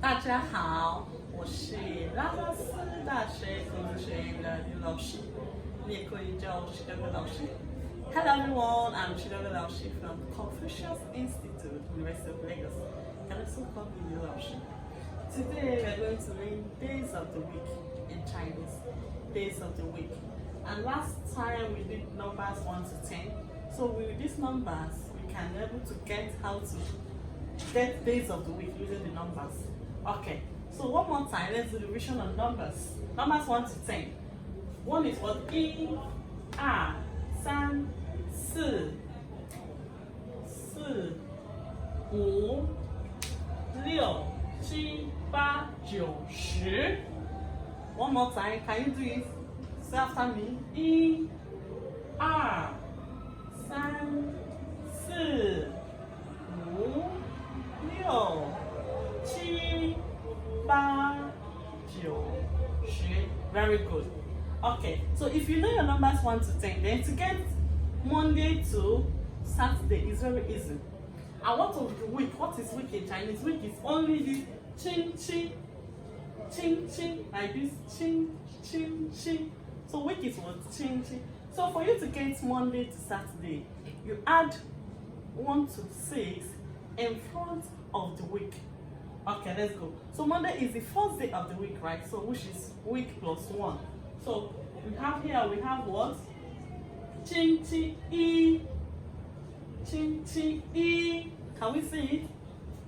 大家好，我是拉萨斯大学孔子学院的刘老师，你也可以叫我Chidogo老师。Hello everyone, I'm Chidogo老师 from Confucius Institute, University of Lagos. You can also call me Liu老师. Today we are going to learn days of the week in Chinese. Days of the week. And last time we did numbers 1 to 10. So with these numbers, we can be able to get how to get days of the week using the numbers. Okay, so one more time, let's do the revision on numbers. Numbers 1 to 10. One is what? 1, 2, 3, 4, 5, 6, 7, 8, 9, 10. One more time, can you do it? Say after me. 1, 2, 3, 4, 5, 6, 7, 8, 9, 10. Very good. Okay, so if you know your numbers 1 to 10, then to get Monday to Saturday is very easy. And what of the week? What is week in Chinese? Week is only this ching ching, ching ching, like this ching ching ching. So week is what? Ching ching. So for you to get Monday to Saturday, you add 1 to 6 in front of the week. Okay, let's go. So Monday is the first day of the week, right? So which is week plus 1. So we have here, we have what? Ching ching e. Ching ching e. Can we see it?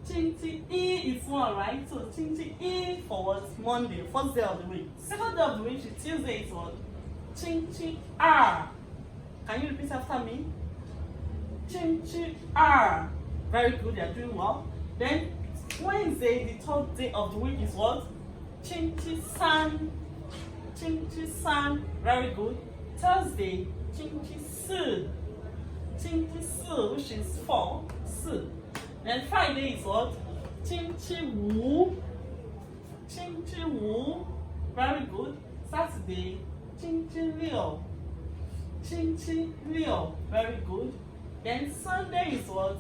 Ching ching e is 1, right? So ching ching e for what? Monday, first day of the week. Second day of the week, Tuesday is what? Ching ching r. Can you repeat after me? Ching ching r. Very good, you're doing well. Then Wednesday, the third day of the week is what? Ching ching san. Ching ching san. Very good. Thursday, ching ching si. Ching ching si, which is 4. Si. Then Friday is what? Ching ching wu. Ching ching wu. Very good. Saturday, ching ching liu. Ching ching liu. Very good. Then Sunday is what?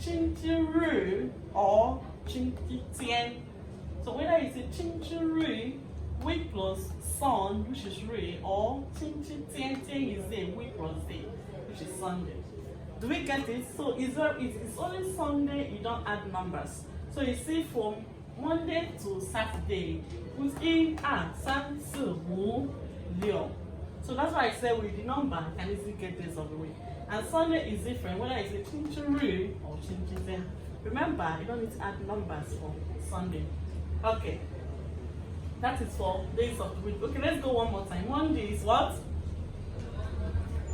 Ching ching ru or ching ching tian. So whether it's a ching ching ru, week plus sun, which is ru, or ching ching tian, tian is day, week plus day, which is Sunday. Do we get it? So it's only Sunday you don't add numbers. So you see from Monday to Saturday, with 1, 2, 3, 4, 5, 6. So that's why I said with the number, you can easily get days of the week. And Sunday is different, whether it's a ching ching ru or ching ching tian. Remember, you don't need to add numbers for Sunday. Okay. That is for days of the week. Okay, let's go one more time. Monday is what?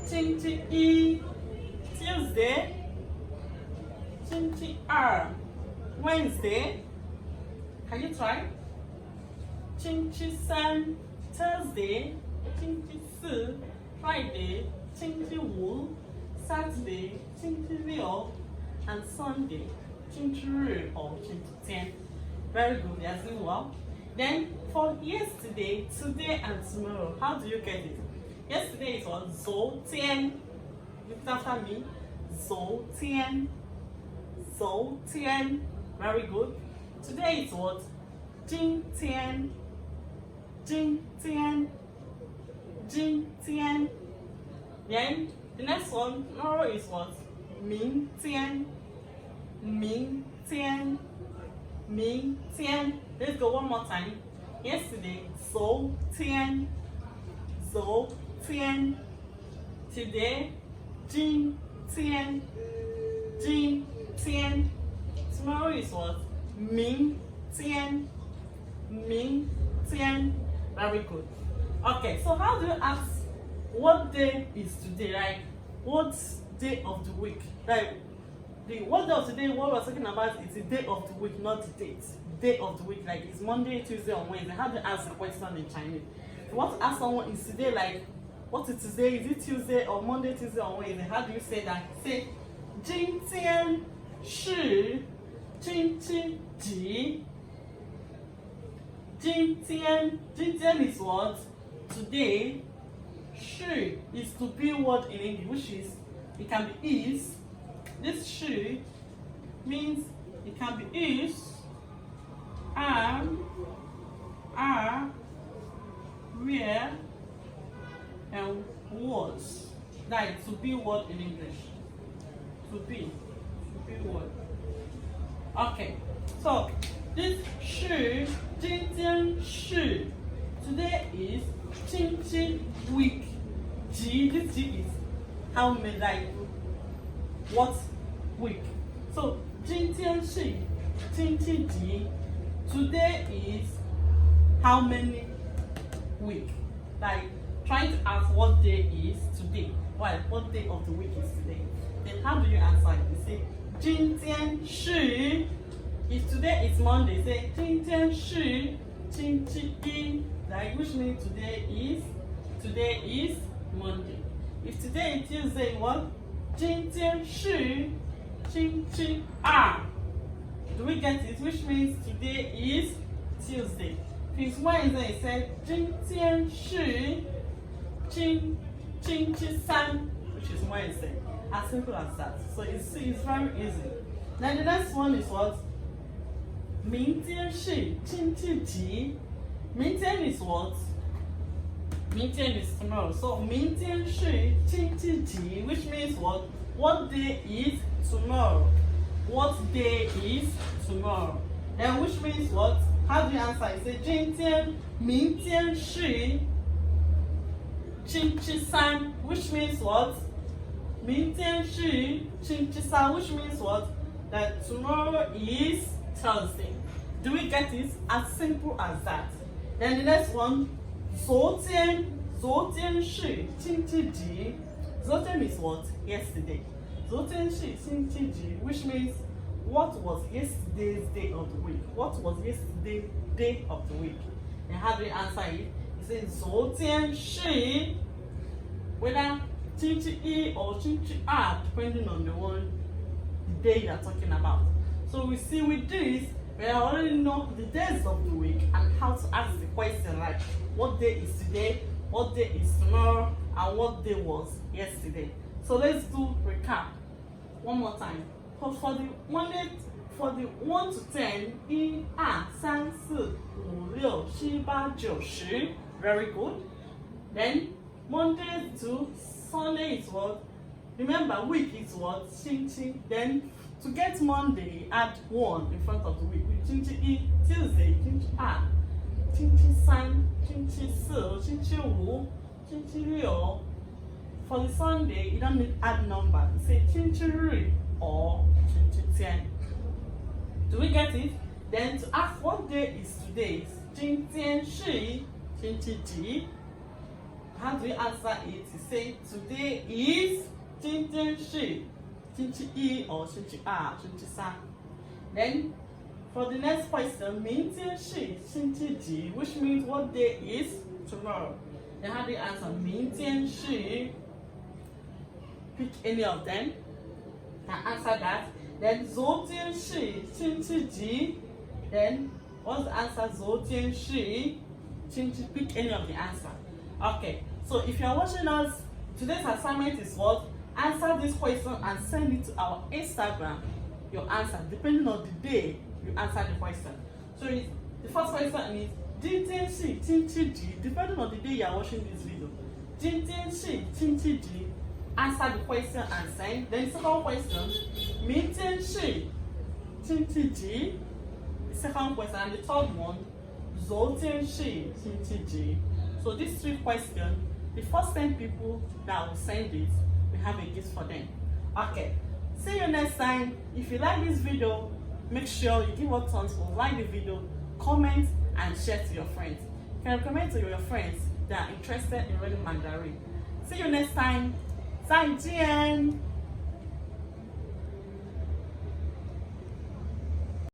Ching ching e. Tuesday, ching ching r. Wednesday, can you try? Ching ching san. Thursday, ching ching si. Friday, ching ching wu. Saturday, ching ching liu. And Sunday, ching ching ru or ching ching tian. Very good, you're doing well. Then for yesterday, today, and tomorrow, how do you get it? Yesterday is what? Zhou tian. Repeat after me. Zhou tian. Zhou tian. Very good. Today is what? Jing tian. Jing tian. Jing tian. Then the next one, tomorrow is what? Ming tian. Ming tian. Ming tian. Let's go one more time. Yesterday, Zhou tian. Zhou tian. Today, Jing tian. Jing tian. Tomorrow is what? Ming tian. Ming tian. Very good. Okay, so how do you ask what day is today, right? What day of the week? Right? What day of the day, what we're talking about is the day of the week, not the date. Day of the week, like it's Monday, Tuesday, or Wednesday. How do you ask the question in Chinese? If you want to ask someone, is today like, what is today? Is it Tuesday or Monday, Tuesday, or Wednesday? How do you say that? Say, 今天是星期几? 今天 is what? Today. 是 is to be word in English, which is, it can be is. This 是 means it can be is are, where, and was. Like to be word in English. To be word. Okay, so this 是 今天是 today is 星期 week. G, this G is how many, like what week. So 今天是星期几 today is how many week. Like trying to ask what day is today. Well, what day of the week is today? Then how do you answer it? You say 今天是 if today is Monday, say 今天是星期一, like which means today is Monday. If today is Tuesday, what? 今天是星期二. Do we get it? Which means today is Tuesday. If it's Wednesday, it says 今天是星期三, which is Wednesday. As simple as that. So it's very easy. Now the next one is what? 明天是星期几? 明天 is what? 明天 is tomorrow. So 明天是星期几, which means what? What day is tomorrow? What day is tomorrow? And which means what? How do you answer? You say 今天明天是星期三, which means what? 明天是星期三, which means what? That tomorrow is Thursday. Do we get it? As simple as that. Then the next one, 昨天是星期几? 昨天 is what? Yesterday. 昨天是星期几, which means what was yesterday's day of the week? What was yesterday's day of the week? And how do you answer it? You say 昨天是 whether 星期一 or 星期二, depending on the day you are talking about. So we see with this, we already know the days of the week and how to ask the question like what day is today, what day is tomorrow, and what day was yesterday. So let's do recap one more time. So for the 1 to 10, 1, 2, 3, 4, 5, 6, 7, 8, 9, 10. Very good. Then Monday to Sunday is what? Remember, week is what? 星期. Then to get Monday, add 1 in front of the week. 星期一, Tuesday, 星期二, 星期三, 星期四, 星期五, 星期六. For the Sunday, you don't need add number. You say 星期日 or 星期天. Do we get it? Then to ask what day is today? 今天是星期几? How do you answer it? You say today is 今天是星期一 or 星期二, 星期三. Then for the next question, 明天是星期几, which means what day is tomorrow. Then how do you answer? 明天是 pick any of them and answer that. Then 昨天是星期几? Then what's the answer? 昨天是星期, pick any of the answer. Okay, so if you are watching us, today's assignment is what? Answer this question and send it to our Instagram. Your answer, depending on the day you answer the question. So the first question is 今天是星期几? Depending on the day you are watching this video. 今天是星期几? Answer the question and send. Then the second question, 明天是星期几? The second question, and the third one, 昨天是星期几? So these 3 questions, the first 10 people that will send it, we have a gift for them. Okay, see you next time. If you like this video, make sure you give us thumbs up, like the video, comment, and share to your friends. You can recommend to your friends that are interested in learning Mandarin. See you next time. 再见。